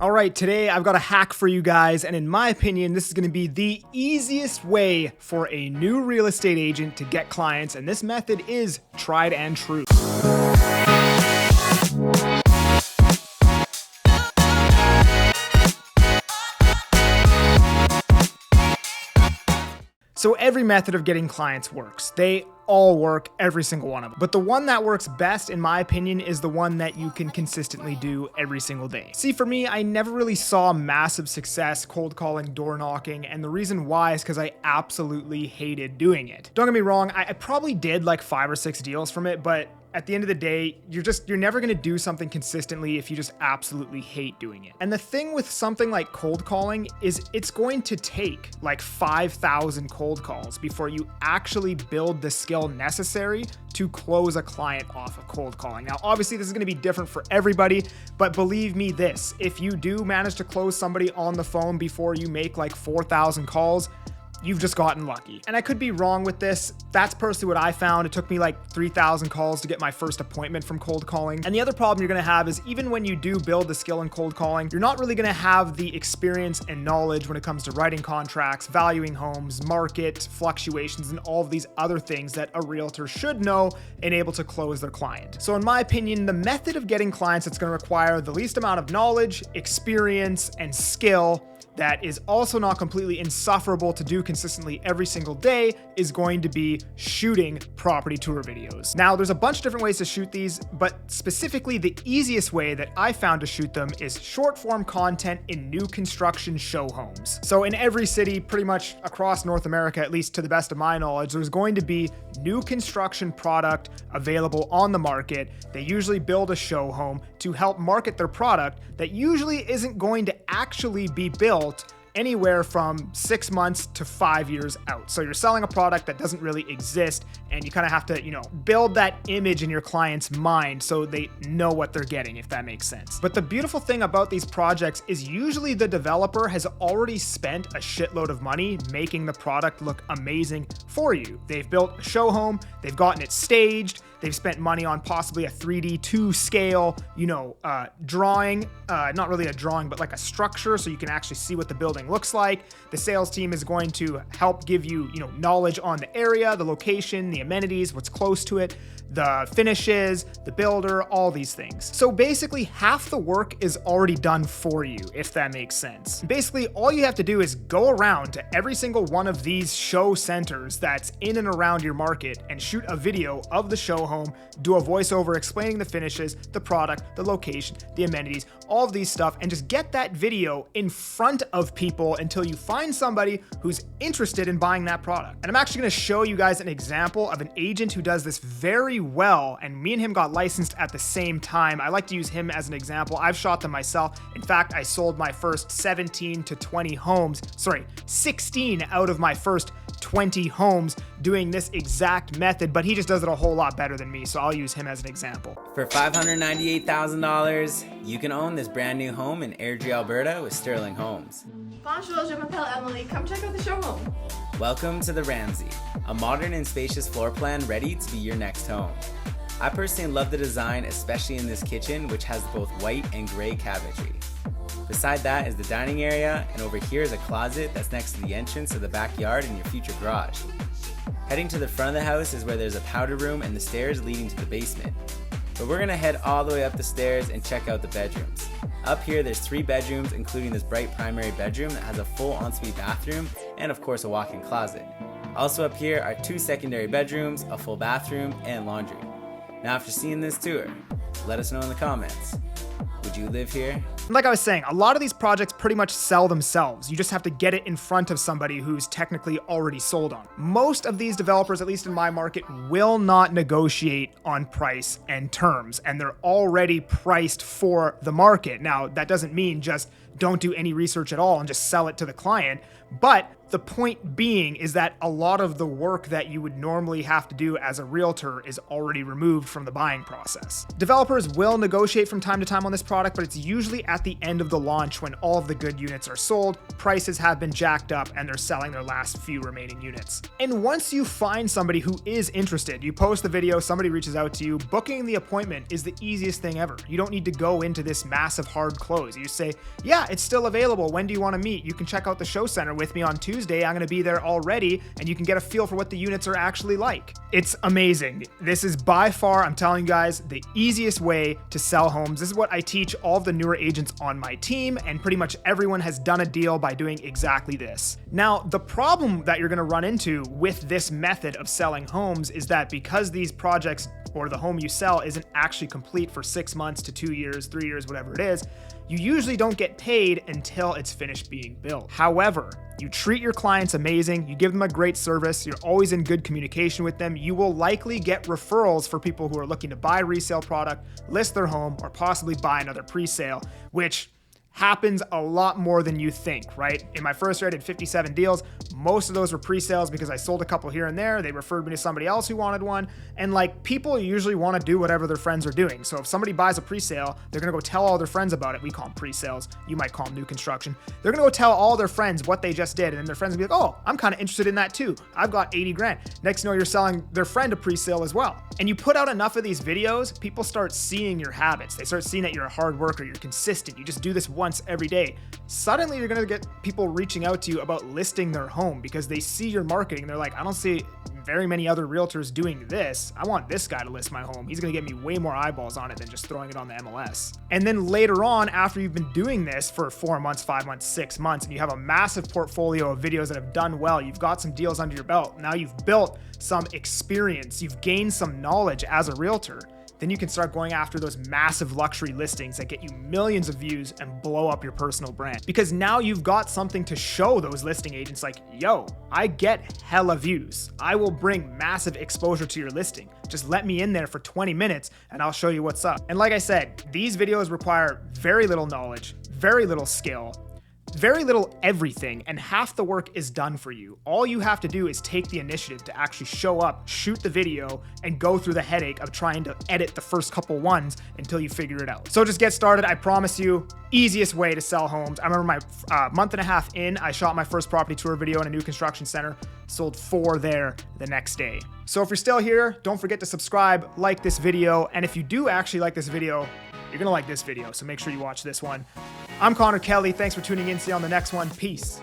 All right, today I've got a hack for you guys, and in my opinion, this is going to be the easiest way for a new real estate agent to get clients, and this method is tried and true. So every method of getting clients works. They all work, every single one of them. But the one that works best, in my opinion, is the one that you can consistently do every single day. See, for me, I never really saw massive success cold calling, door knocking, and the reason why is because I absolutely hated doing it. Don't get me wrong, I probably did like 5 or 6 deals from it, but at the end of the day, you're never gonna do something consistently if you just absolutely hate doing it. And the thing with something like cold calling is it's going to take like 5,000 cold calls before you actually build the skill necessary to close a client off of cold calling. Now, obviously this is gonna be different for everybody, but believe me this, if you do manage to close somebody on the phone before you make like 4,000 calls, you've just gotten lucky. And I could be wrong with this. That's personally what I found. It took me like 3,000 calls to get my first appointment from cold calling. And the other problem you're gonna have is even when you do build the skill in cold calling, you're not really gonna have the experience and knowledge when it comes to writing contracts, valuing homes, market fluctuations, and all of these other things that a realtor should know and able to close their client. So in my opinion, the method of getting clients that's gonna require the least amount of knowledge, experience, and skill that is also not completely insufferable to do consistently every single day is going to be shooting property tour videos. Now, there's a bunch of different ways to shoot these, but specifically the easiest way that I found to shoot them is short form content in new construction show homes. So in every city, pretty much across North America, at least to the best of my knowledge, there's going to be new construction product available on the market. They usually build a show home to help market their product that usually isn't going to actually be built anywhere from 6 months to 5 years out. So you're selling a product that doesn't really exist, and you kind of have to, build that image in your client's mind so they know what they're getting, if that makes sense. But the beautiful thing about these projects is usually the developer has already spent a shitload of money making the product look amazing for you. They've built a show home, they've gotten it staged, they've spent money on possibly a 3D 2 scale, drawing, not really a drawing, but like a structure so you can actually see what the building looks like. The sales team is going to help give you, knowledge on the area, the location, the amenities, what's close to it, the finishes, the builder, all these things. So basically half the work is already done for you, if that makes sense. Basically, all you have to do is go around to every single one of these show centers that's in and around your market and shoot a video of the show home, do a voiceover explaining the finishes, the product, the location, the amenities, all of these stuff, and just get that video in front of people until you find somebody who's interested in buying that product. And I'm actually gonna show you guys an example of an agent who does this very well, and me and him got licensed at the same time. I like to use him as an example. I've shot them myself. In fact, I sold my first 16 out of my first 20 homes doing this exact method, but he just does it a whole lot better than me, so I'll use him as an example. For $598,000, you can own this brand new home in Airdrie, Alberta with Sterling Homes. Bonjour, je m'appelle Emily. Come check out the show home. Welcome to the Ramsey, a modern and spacious floor plan ready to be your next home. I personally love the design, especially in this kitchen, which has both white and gray cabinetry. Beside that is the dining area, and over here is a closet that's next to the entrance to the backyard and your future garage. Heading to the front of the house is where there's a powder room and the stairs leading to the basement. But we're gonna head all the way up the stairs and check out the bedrooms. Up here there's 3 bedrooms, including this bright primary bedroom that has a full ensuite bathroom and of course a walk-in closet. Also up here are 2 secondary bedrooms, a full bathroom, and laundry. Now after seeing this tour, let us know in the comments. Would you live here? Like I was saying, a lot of these projects pretty much sell themselves. You just have to get it in front of somebody who's technically already sold on. Most of these developers, at least in my market, will not negotiate on price and terms, and they're already priced for the market. Now, that doesn't mean just don't do any research at all and just sell it to the client, but The point being is that a lot of the work that you would normally have to do as a realtor is already removed from the buying process. Developers will negotiate from time to time on this product, but it's usually at the end of the launch when all of the good units are sold, prices have been jacked up, and they're selling their last few remaining units. And once you find somebody who is interested, you post the video, somebody reaches out to you, booking the appointment is the easiest thing ever. You don't need to go into this massive hard close. You say, yeah, it's still available. When do you want to meet? You can check out the show center with me on Tuesday. I'm going to be there already, and you can get a feel for what the units are actually like. It's amazing. This is by far, I'm telling you guys, the easiest way to sell homes. This is what I teach all of the newer agents on my team, and pretty much everyone has done a deal by doing exactly this. Now, the problem that you're going to run into with this method of selling homes is that because these projects or the home you sell isn't actually complete for 6 months to 2 years, 3 years, whatever it is, you usually don't get paid until it's finished being built. However, you treat your clients amazing, you give them a great service, you're always in good communication with them, you will likely get referrals for people who are looking to buy resale product, list their home, or possibly buy another pre-sale, which happens a lot more than you think, right? In my first year, I did 57 deals. Most of those were pre-sales because I sold a couple here and there. They referred me to somebody else who wanted one. And like, people usually want to do whatever their friends are doing. So if somebody buys a pre-sale, they're going to go tell all their friends about it. We call them pre-sales. You might call them new construction. They're going to go tell all their friends what they just did. And then their friends will be like, oh, I'm kind of interested in that too. I've got 80 grand. Next thing you know, you're selling their friend a pre-sale as well. And you put out enough of these videos, people start seeing your habits. They start seeing that you're a hard worker, you're consistent, you just do this once every day. Suddenly you're gonna get people reaching out to you about listing their home because they see your marketing. They're like, I don't see very many other realtors doing this. I want this guy to list my home. He's gonna get me way more eyeballs on it than just throwing it on the MLS. And then later on, after you've been doing this for 4 months, 5 months, 6 months, and you have a massive portfolio of videos that have done well, you've got some deals under your belt, now you've built some experience, you've gained some knowledge as a realtor, then you can start going after those massive luxury listings that get you millions of views and blow up your personal brand. Because now you've got something to show those listing agents like, yo, I get hella views. I will bring massive exposure to your listing. Just let me in there for 20 minutes and I'll show you what's up. And like I said, these videos require very little knowledge, very little skill, very little everything, and half the work is done for you. All you have to do is take the initiative to actually show up, shoot the video, and go through the headache of trying to edit the first couple ones until you figure it out. So just get started. I promise you, easiest way to sell homes. I remember my month and a half in, I shot my first property tour video in a new construction center, sold 4 there the next day. So if you're still here, don't forget to subscribe, like this video, and if you do actually like this video, you're gonna like this video, so make sure you watch this one. I'm Conor Kelly. Thanks for tuning in. See you on the next one. Peace.